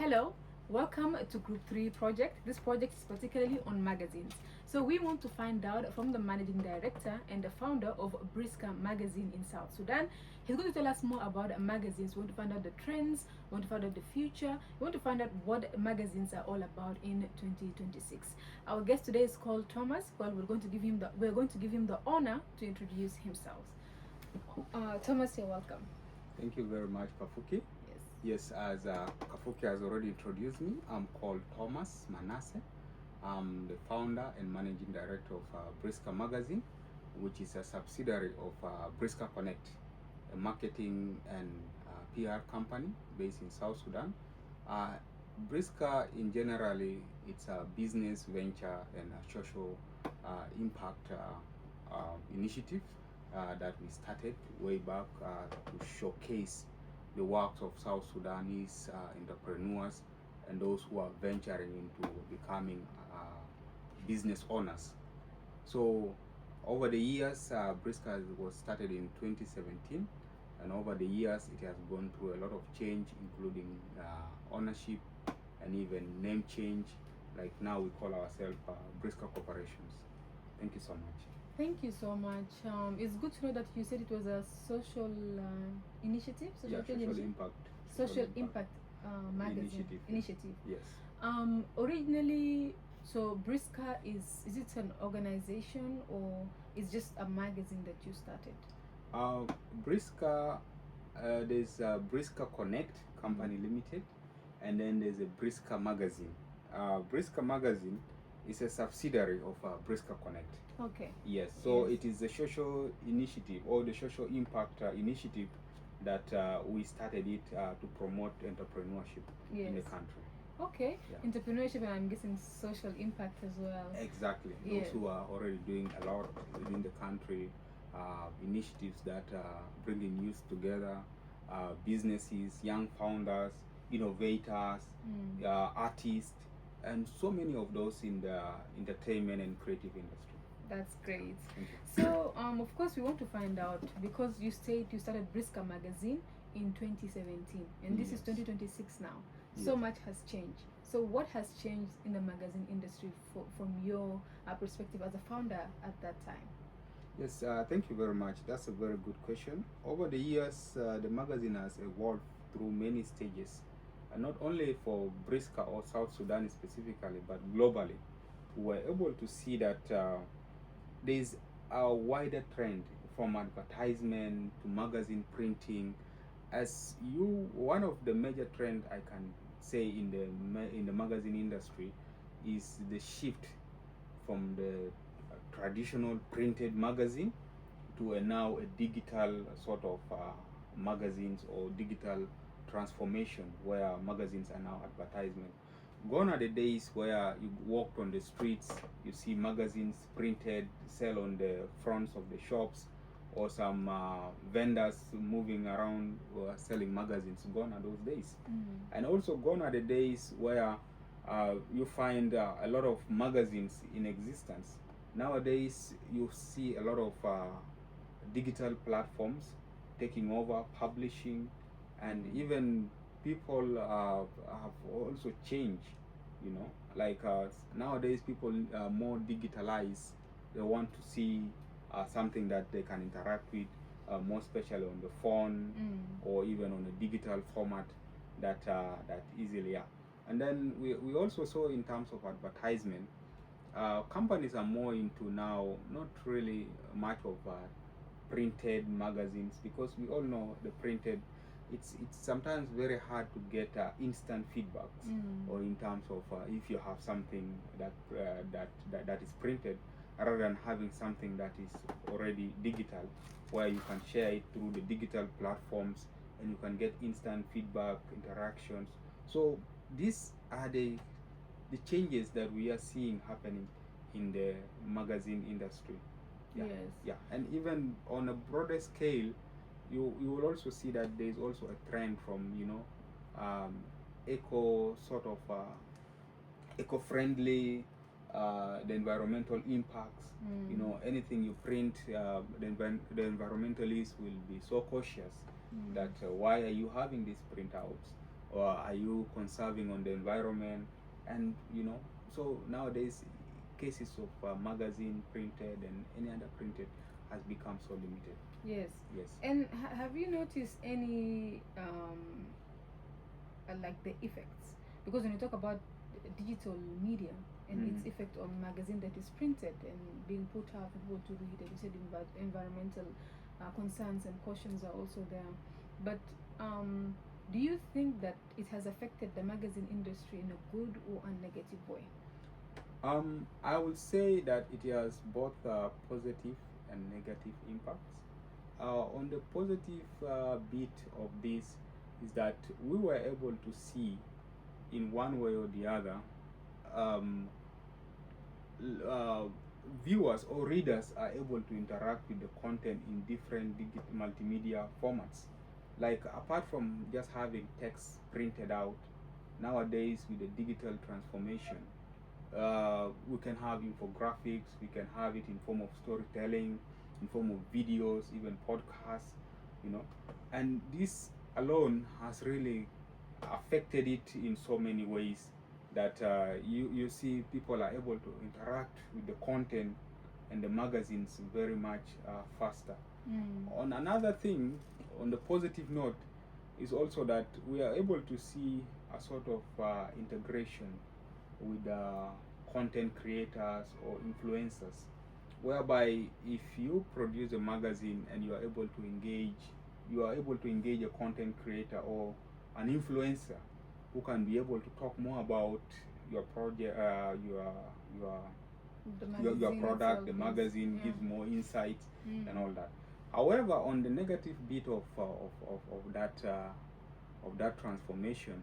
Hello, welcome to Group 3 project. This project is particularly on magazines. So we want to find out from the managing director and the founder of Briska magazine in South Sudan. He's going to tell us more about magazines. We want to find out the trends, we want to find out the future, we want to find out what magazines are all about in 2026. Our guest today is called Thomas. Well, we're going to give him the honor to introduce himself. Thomas, you're welcome. Thank you very much, Kafuki. Yes, as Kafuki has already introduced me, I'm called Thomas Manasseh. I'm the founder and managing director of Briska Magazine, which is a subsidiary of Briska Connect, a marketing and PR company based in South Sudan. Briska, in generally, it's a business venture and a social impact initiative that we started way back to showcase the works of South Sudanese entrepreneurs and those who are venturing into becoming business owners. So over the years, Briska was started in 2017, and over the years it has gone through a lot of change, including ownership and even name change. Like now we call ourselves Briska Corporations. Thank you so much. Thank you so much. It's good to know that you said it was a social initiative, social impact. Social impact magazine initiative. Yes. Originally, so Briska is it an organization or is just a magazine that you started? Briska, there's Briska Connect Company Limited, and then there's a Briska Magazine. Briska Magazine is a subsidiary of Briska Connect. Okay. Yes, so yes. It is the social initiative or the social impact initiative that we started it to promote entrepreneurship in the country. Okay, yeah. Entrepreneurship, and I'm guessing social impact as well. Exactly. Those who are already doing a lot within the country, initiatives that bringing youth together, businesses, young founders, innovators, artists, and so many of those in the entertainment and creative industry. That's great. So, of course, we want to find out, because you said you started Briska magazine in 2017, and this is 2026 now. So much has changed. So, what has changed in the magazine industry from your perspective as a founder at that time? Yes, thank you very much. That's a very good question. Over the years, the magazine has evolved through many stages. Not only for Briska or South Sudan specifically, but globally, we were able to see that there's a wider trend from advertisement to magazine printing. One of the major trends I can say in the magazine industry is the shift from the traditional printed magazine to now a digital sort of magazines or digital transformation where magazines are now advertisement. Gone are the days where you walked on the streets, you see magazines printed, sell on the fronts of the shops, or some vendors moving around selling magazines. Gone are those days. And also gone are the days where you find a lot of magazines in existence. Nowadays you see a lot of digital platforms taking over publishing, and even people have also changed, like nowadays people are more digitalized. They want to see something that they can interact with, more especially on the phone or even on a digital format that easily. And then we also saw in terms of advertisement, companies are more into now not really much of printed magazines, because we all know the printed, it's sometimes very hard to get instant feedbacks, or in terms of if you have something that is printed, rather than having something that is already digital, where you can share it through the digital platforms and you can get instant feedback interactions. So these are the changes that we are seeing happening in the magazine industry. And even on a broader scale, you will also see that there is also a trend from eco-friendly, the environmental impacts. Anything you print, the environmentalists will be so cautious that why are you having these printouts or are you conserving on the environment? And so nowadays cases of magazine printed and any other printed has become so limited. Yes. Yes. And have you noticed any like the effects? Because when you talk about digital media and its effect on magazine that is printed and being put out for people to read, and you said environmental concerns and cautions are also there. But do you think that it has affected the magazine industry in a good or a negative way? I would say that it has both positive and negative impacts. On the positive bit of this is that we were able to see in one way or the other, um, viewers or readers are able to interact with the content in different multimedia formats. Like apart from just having text printed out, nowadays with the digital transformation, we can have infographics, we can have it in form of storytelling, in form of videos, even podcasts, and this alone has really affected it in so many ways that you see people are able to interact with the content and the magazines very much faster. On another thing, on the positive note, is also that we are able to see a sort of integration with content creators or influencers, whereby if you produce a magazine and you are able to engage a content creator or an influencer who can be able to talk more about your project, your product. The magazine gives more insight and all that. However, on the negative bit of that transformation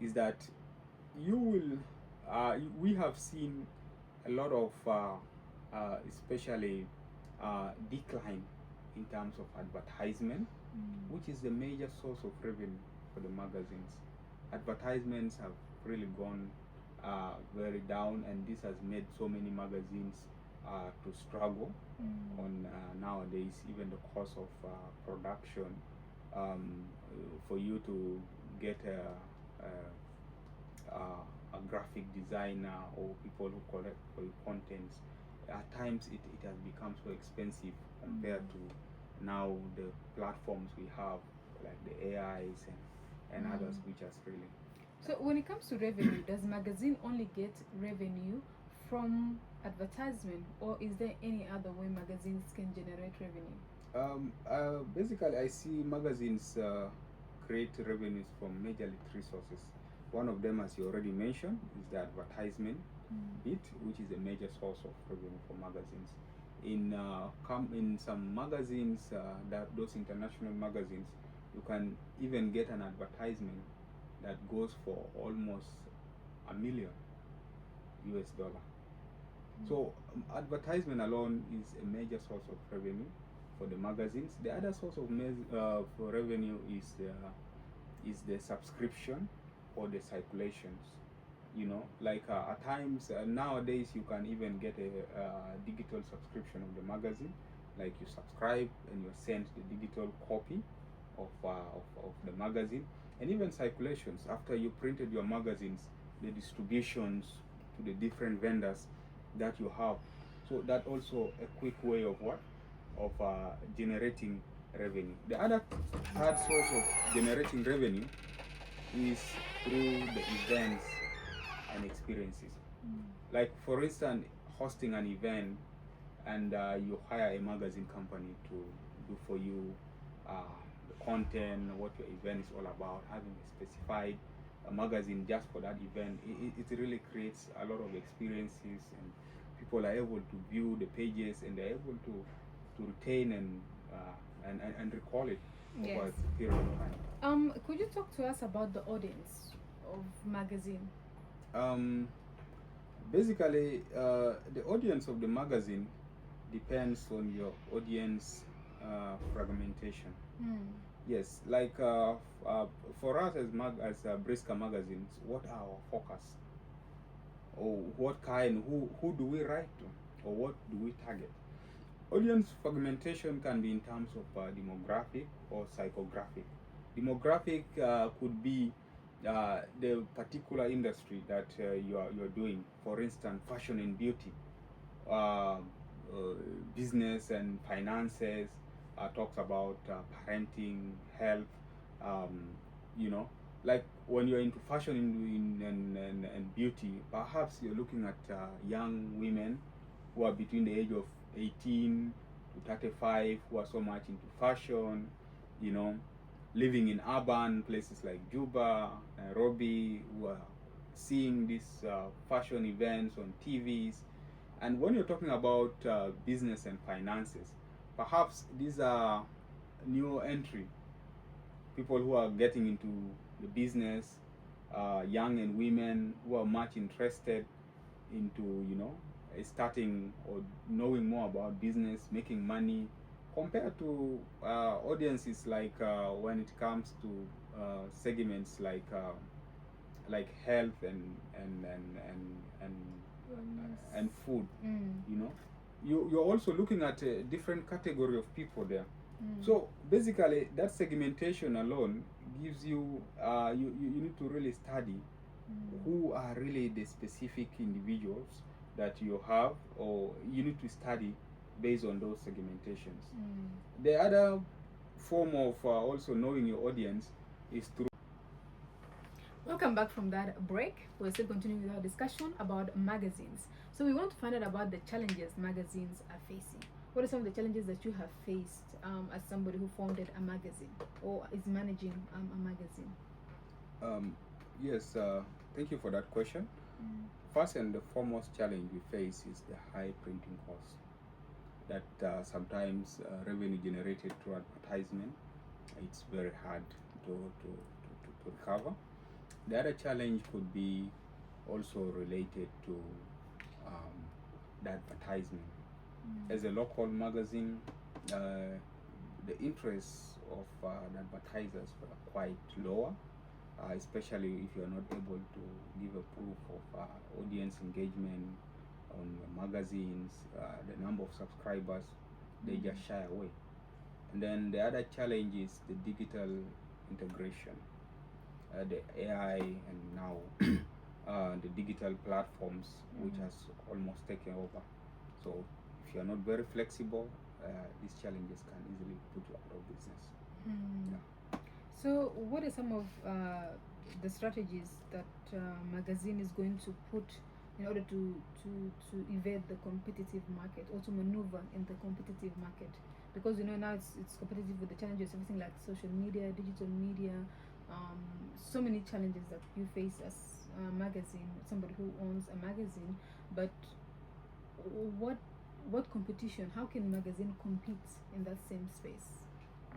is that you will we have seen a lot of especially decline in terms of advertisement, which is the major source of revenue for the magazines. Advertisements have really gone very down, and this has made so many magazines to struggle on nowadays, even the cost of production. For you to get a graphic designer or people who collect for your contents, at times it has become so expensive compared to now the platforms we have, like the AIs and others, which has really. So when it comes to revenue, does magazine only get revenue from advertisement, or is there any other way magazines can generate revenue? Basically, I see magazines create revenues from majorly three sources. One of them, as you already mentioned, is the advertisement bit, which is a major source of revenue for magazines. In some magazines, those international magazines, you can even get an advertisement that goes for almost $1 million. So advertisement alone is a major source of revenue for the magazines. The other source of for revenue is the subscription or the circulations. Like at times nowadays you can even get a digital subscription of the magazine. Like you subscribe and you're sent the digital copy of the magazine, and even circulations after you printed your magazines, the distributions to the different vendors that you have. So that also a quick way of generating revenue. The other third source of generating revenue is through the events and experiences. Like for instance, hosting an event, and you hire a magazine company to do for you the content, what your event is all about, having a specified magazine just for that event. It really creates a lot of experiences, and people are able to view the pages, and they're able to retain and recall it over a period of time. Could you talk to us about the audience of magazine? Basically, the audience of the magazine depends on your audience fragmentation. Yes, like for us as Briska magazines, what are our focus? Or what kind, who do we write to? Or what do we target? Audience fragmentation can be in terms of demographic or psychographic. Demographic could be the particular industry that you're doing. For instance, fashion and beauty, uh, business and finances, talks about parenting, health, um, you know, like when you're into fashion and beauty, perhaps you're looking at young women who are between the age of 18 to 35 who are so much into fashion, you know, living in urban places like Juba, Nairobi, who are seeing these fashion events on TVs. And when you're talking about business and finances, perhaps these are new entry people who are getting into the business, young and women who are much interested into, you know, starting or knowing more about business, making money, compared to audiences like when it comes to segments like health and and food. You know, you're also looking at a different category of people there. So basically, that segmentation alone gives you, you need to really study who are really the specific individuals that you have, or you need to study based on those segmentations. The other form of also knowing your audience is through. Welcome back from that break. We're still continuing with our discussion about magazines. So we want to find out about the challenges magazines are facing. What are some of the challenges that you have faced as somebody who founded a magazine or is managing a magazine? Yes, thank you for that question. First and the foremost challenge we face is the high printing cost that sometimes revenue generated through advertisement, it's very hard to recover. The other challenge could be also related to the advertisement. As a local magazine, the interests of the advertisers were quite lower, especially if you're not able to give a proof of audience engagement on your magazines, the number of subscribers, they just shy away. And then the other challenge is the digital integration, the AI, and now the digital platforms, which has almost taken over. So if you're not very flexible, these challenges can easily put you out of business. Yeah. So what are some of the strategies that magazine is going to put in order to evade the competitive market or to maneuver in the competitive market? Because you know now it's competitive with the challenges, everything like social media, digital media, so many challenges that you face as a magazine, somebody who owns a magazine. But what competition? How can magazine compete in that same space?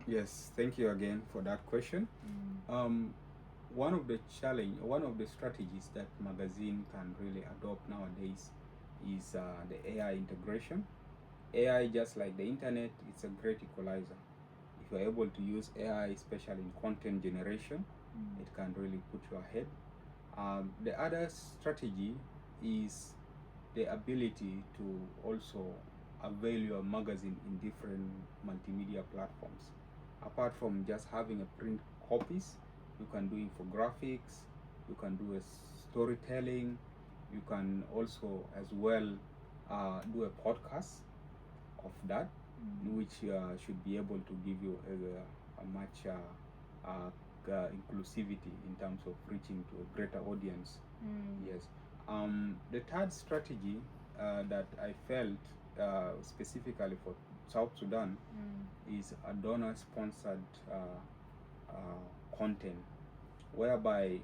Yes, thank you again for that question. One of the strategies that magazine can really adopt nowadays is the AI integration. AI, just like the internet, it's a great equalizer. If you're able to use AI, especially in content generation, it can really put you ahead. The other strategy is the ability to also avail your magazine in different multimedia platforms. Apart from just having a print copies, you can do infographics, you can do a storytelling, you can also as well do a podcast of that, which should be able to give you a much inclusivity in terms of reaching to a greater audience. Yes. The third strategy that I felt specifically for South Sudan is a donor-sponsored content, whereby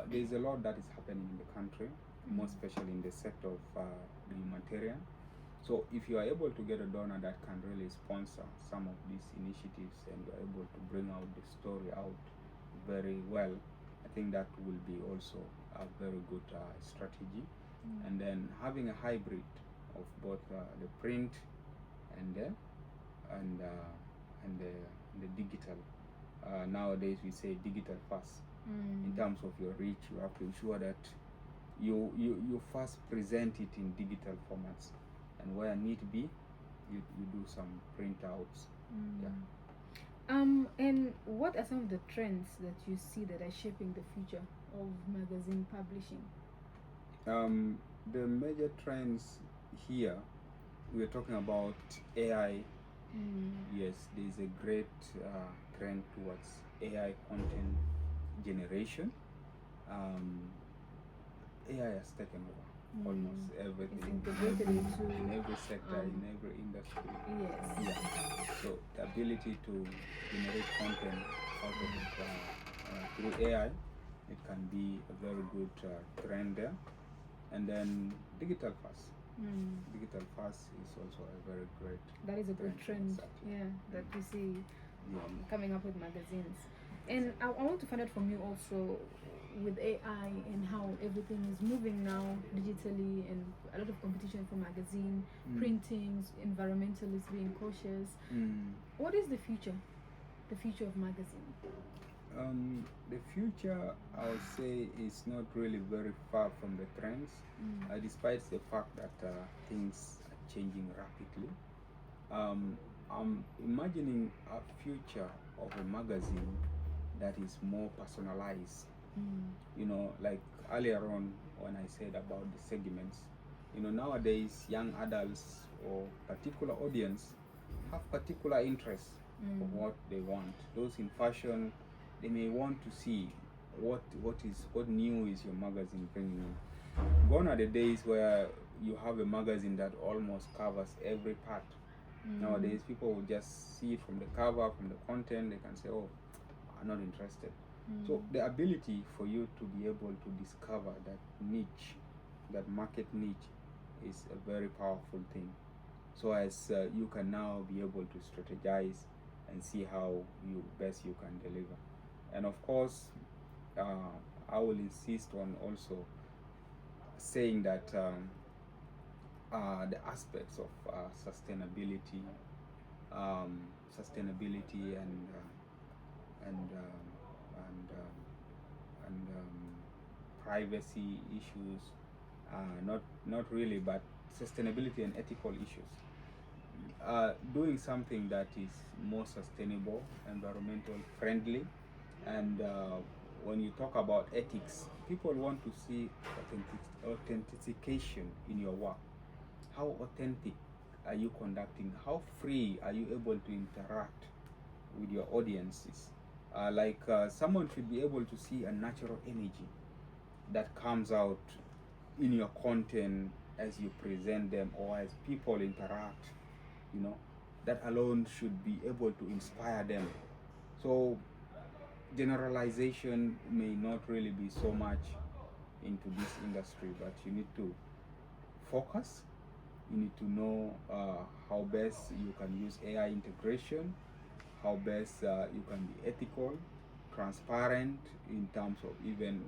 there is a lot that is happening in the country, more especially in the sector of the humanitarian. So if you are able to get a donor that can really sponsor some of these initiatives and you are able to bring out the story out very well, I think that will be also a very good strategy. And then having a hybrid of both the print and the digital. Nowadays we say digital first. In terms of your reach, you have to ensure that you first present it in digital formats, and where need be, you do some printouts. Yeah. And what are some of the trends that you see that are shaping the future of magazine publishing? Um, the major trends here, we're talking about AI. Yes, there's a great trend towards AI content generation. Um, AI has taken over almost It's everything integrated into in every sector, in um, every industry. yes. Yeah. So the ability to generate content out of through AI, it can be a very good trend there. And then digital first. Digital first is also a very great. That is a good trend. exactly. Yeah, that we see Yeah. coming up with magazines. And I want to find out from you also with AI and how everything is moving now digitally and a lot of competition for magazine, printings, environmentalists being cautious. What is the future? The future of magazine? The future, I would say, is not really very far from the trends, despite the fact that things are changing rapidly. I'm imagining a future of a magazine that is more personalized. You know, like earlier on when I said about the segments, you know, nowadays young adults or particular audience have particular interests of what they want. Those in fashion, they may want to see what new is your magazine bringing in. Gone are the days where you have a magazine that almost covers every part. Nowadays, people will just see it from the cover, from the content. They can say, "Oh, I'm not interested." So the ability for you to be able to discover that niche, that market niche, is a very powerful thing. So as you can now be able to strategize and see how you can deliver. And of course, I will insist on also saying that the aspects of sustainability, sustainability and um, and privacy issues, not really, but sustainability and ethical issues. Doing something that is more sustainable, environmental friendly, and when you talk about ethics, people want to see authentication in your work. How authentic are you conducting? How free are you able to interact with your audiences? Someone should be able to see a natural energy that comes out in your content as you present them or as people interact. You know, that alone should be able to inspire them. So generalization may not really be so much into this industry, but you need to focus. You need to know how best you can use AI integration, how best you can be ethical, transparent in terms of even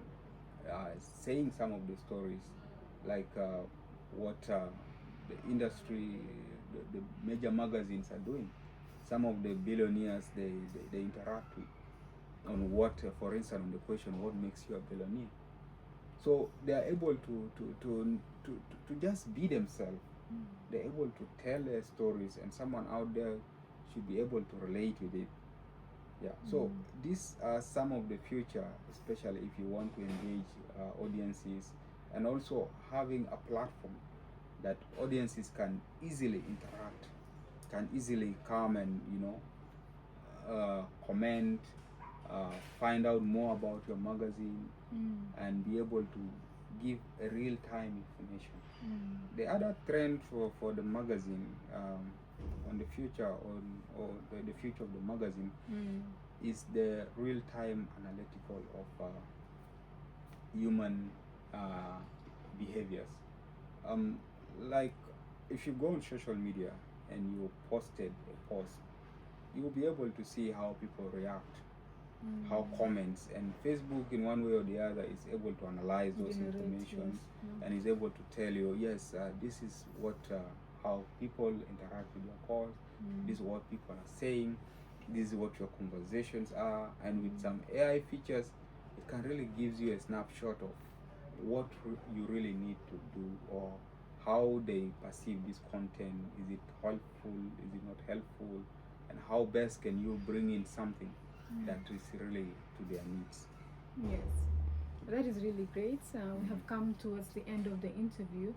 saying some of the stories, like what the industry, the major magazines are doing. Some of the billionaires they interact with on what, for instance, on the question, what makes you a billionaire? So they are able to just be themselves. They're able to tell their stories, and someone out there should be able to relate with it. Yeah. So these are some of the future, especially if you want to engage audiences, and also having a platform that audiences can easily interact, can easily come and comment, find out more about your magazine, and be able to give a real-time information. The other trend for the magazine on the future or the future of the magazine is the real-time analytical of human behaviors. Like if you go on social media and you posted a post, you will be able to see how people react, how comments, and Facebook in one way or the other is able to analyze those information and is able to tell you, yes, this is what how people interact with your calls, this is what people are saying, this is what your conversations are, and with some AI features, it can really gives you a snapshot of what you really need to do, or how they perceive this content. Is it helpful? Is it not helpful? and how best can you bring in something Mm. that is really to their needs. Yes, that is really great. We have come towards the end of the interview.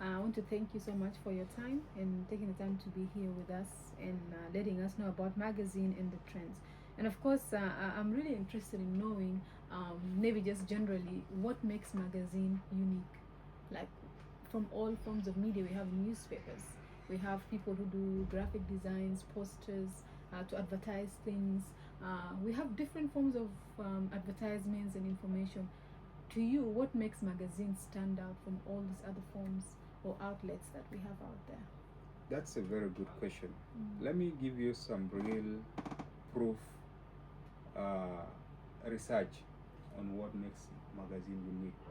I want to thank you so much for your time and taking the time to be here with us and letting us know about magazine and the trends. And of course, I'm really interested in knowing, maybe just generally, what makes magazine unique. Like from all forms of media, we have newspapers, we have people who do graphic designs, posters, to advertise things. We have different forms of advertisements and information. To you, what makes magazines stand out from all these other forms or outlets that we have out there? That's a very good question. Mm. Let me give you some real proof research on what makes magazine unique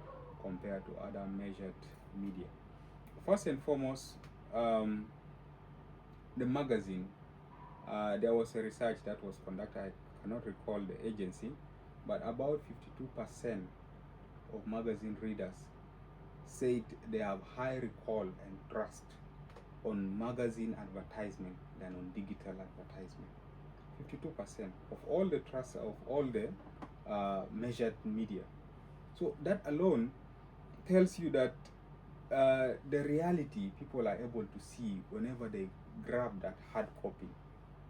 compared to other measured media. First and foremost, the magazine, there was a research that was conducted, I cannot recall the agency, but about 52% of magazine readers said they have high recall and trust on magazine advertisement than on digital advertisement. 52% of all the trust of all the measured media. So that alone tells you that the reality people are able to see whenever they grab that hard copy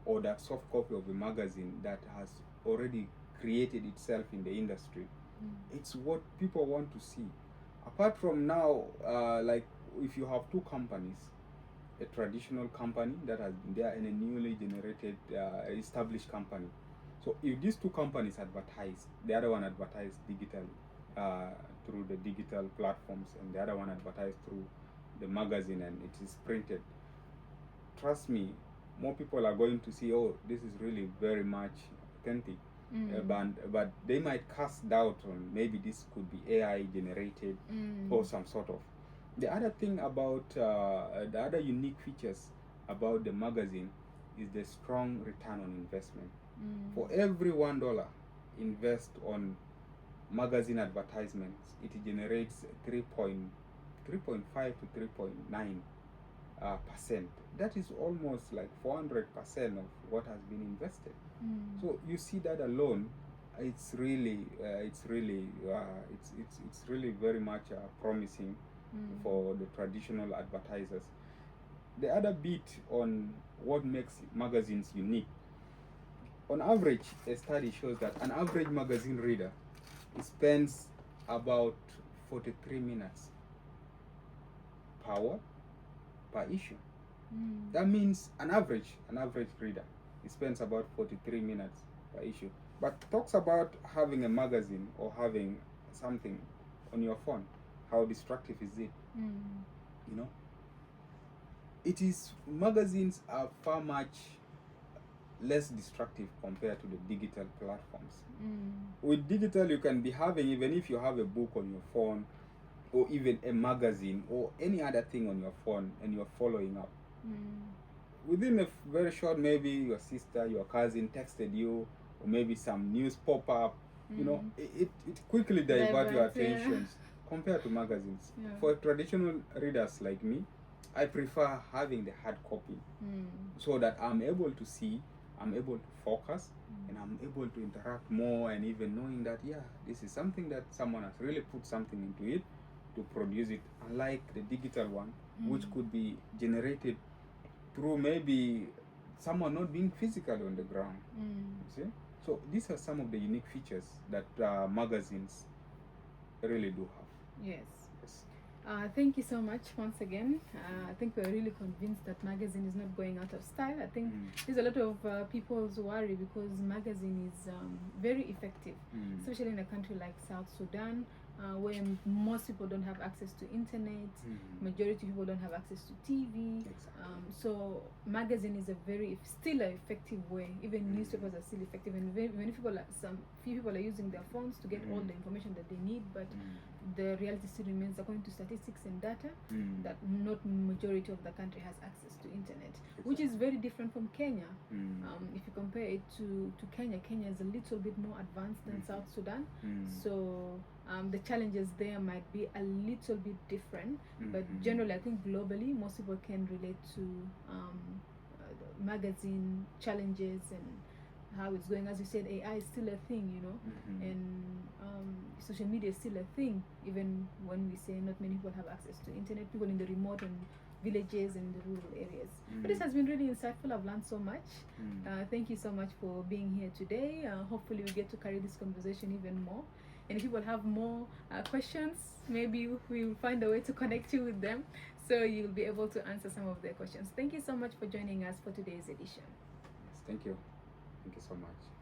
or that soft copy of a magazine that has already created itself in the industry. It's what people want to see. Apart from now, like if you have two companies, a traditional company that has been there and a newly generated established company. So if these two companies advertise, the other one advertise digitally through the digital platforms, and the other one advertise through the magazine and it is printed. Trust me, more people are going to see, oh, this is really very much authentic. But they might cast doubt on maybe this could be AI generated or some sort of. The other thing about the other unique features about the magazine is the strong return on investment. For every $1 invest on magazine advertisements, it generates 3.5 to 3.9 percent. That is almost like 400% of what has been invested. So you see that alone, it's really very much promising for the traditional advertisers. The other bit on what makes magazines unique, on average, a study shows that an average magazine reader spends about 43 minutes per issue. That means an average reader spends about 43 minutes per issue. But talks about having a magazine or having something on your phone. How destructive is it? You know, it is, magazines are far much less destructive compared to the digital platforms. With digital, you can be having, even if you have a book on your phone or even a magazine or any other thing on your phone and you're following up, within a very short, maybe your sister, your cousin texted you, or maybe some news pop up, you know, it quickly divert your attentions compared to magazines. For traditional readers like me, I prefer having the hard copy so that I'm able to see, I'm able to focus, and I'm able to interact more, and even knowing that, yeah, this is something that someone has really put something into it to produce it, unlike the digital one, which could be generated through maybe someone not being physically on the ground. You see? So these are some of the unique features that magazines really do have. Yes. Thank you so much once again. I think we're really convinced that magazine is not going out of style. I think there's a lot of people's worry because magazine is very effective, especially in a country like South Sudan, where most people don't have access to internet. Majority of people don't have access to TV. Exactly. So magazine is still an effective way. Even newspapers are still effective, and many people, few people are using their phones to get all the information that they need. But the reality still remains, according to statistics and data, that not majority of the country has access to internet, which is very different from Kenya. If you compare it to Kenya, Kenya is a little bit more advanced than South Sudan. So the challenges there might be a little bit different, but generally I think globally most people can relate to magazine challenges and how it's going. As you said, AI is still a thing, you know, and social media is still a thing. Even when we say not many people have access to internet, people in the remote and villages and the rural areas. But this has been really insightful. I've learned so much. Thank you so much for being here today. Hopefully, we get to carry this conversation even more. And if people have more questions, maybe we'll find a way to connect you with them so you'll be able to answer some of their questions. Thank you so much for joining us for today's edition. Yes, thank you. Thank you so much.